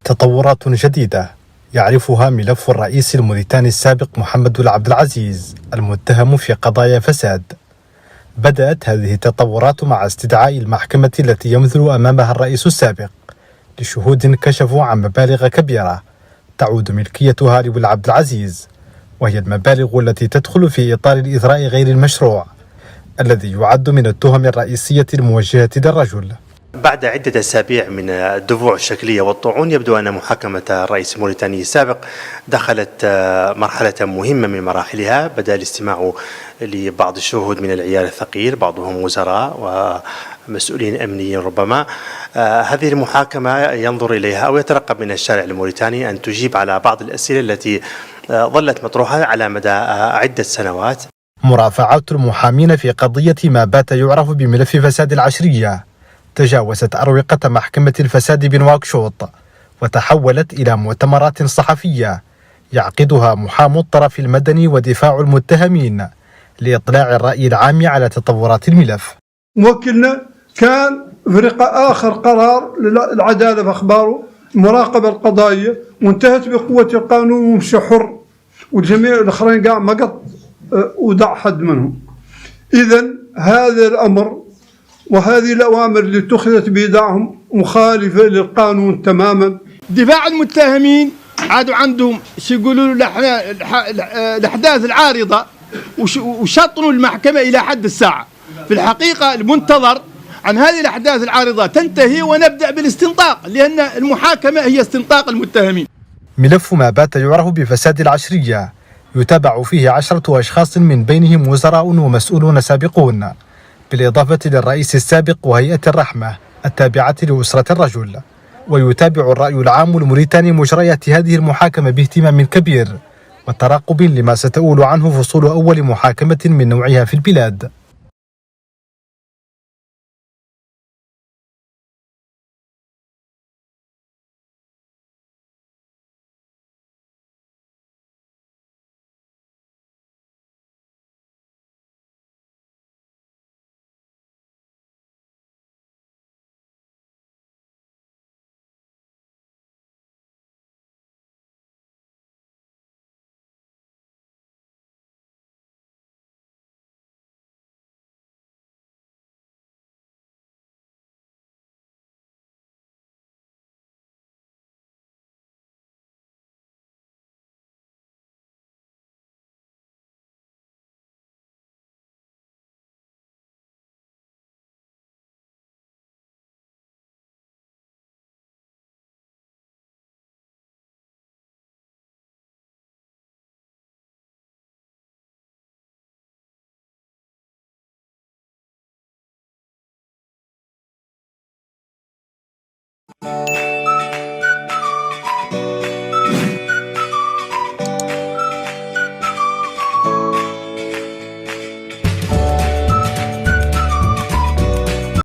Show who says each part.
Speaker 1: تطورات جديدة يعرفها ملف الرئيس الموريتاني السابق محمد بن عبد العزيز المتهم في قضايا فساد. بدأت هذه التطورات مع استدعاء المحكمة التي يمثل أمامها الرئيس السابق لشهود كشفوا عن مبالغ كبيرة تعود ملكيتها لبن عبد العزيز، وهي المبالغ التي تدخل في إطار الإثراء غير المشروع الذي يعد من التهم الرئيسية الموجهة للرجل.
Speaker 2: بعد عدة أسابيع من الدفوع الشكلية والطعون، يبدو أن محاكمة الرئيس الموريتاني السابق دخلت مرحلة مهمة من مراحلها. بدأ الاستماع لبعض الشهود من العيار الثقيل، بعضهم وزراء ومسؤولين أمنيين ربما. هذه المحاكمة ينظر إليها أو يترقب من الشارع الموريتاني أن تجيب على بعض الأسئلة التي ظلت مطروحة على مدى عدة سنوات.
Speaker 1: مرافعات المحامين في قضية ما بات يعرف بملف فساد العشرية تجاوزت أروقة محكمة الفساد بنواكشوط وتحولت إلى مؤتمرات صحفية يعقدها محامو الطرف المدني ودفاع المتهمين لإطلاع الرأي العام على تطورات الملف.
Speaker 3: موكلنا كان فريق آخر قرار العدالة في أخباره المراقبة القضائية، وانتهت بقوة القانون ومشي حر، والجميع الآخرين قاع ما قط ودع حد منهم. إذن هذا الأمر وهذه الأوامر اللي اتخذت بيدعهم مخالفة للقانون تماما.
Speaker 4: دفاع المتهمين عادوا عندهم يقولوا الأحداث العارضة وشطنوا المحكمة إلى حد الساعة. في الحقيقة المنتظر عن هذه الأحداث العارضة تنتهي ونبدأ بالاستنطاق، لأن المحاكمة هي استنطاق المتهمين.
Speaker 1: ملف ما بات يعرف بفساد العشرية يتابع فيه 10 أشخاص من بينهم وزراء ومسؤولون سابقون، بالإضافة للرئيس السابق وهيئة الرحمة التابعة لأسرة الرجل. ويتابع الرأي العام الموريتاني مجريات هذه المحاكمة باهتمام كبير وترقب لما ستؤول عنه فصول أول محاكمة من نوعها في البلاد.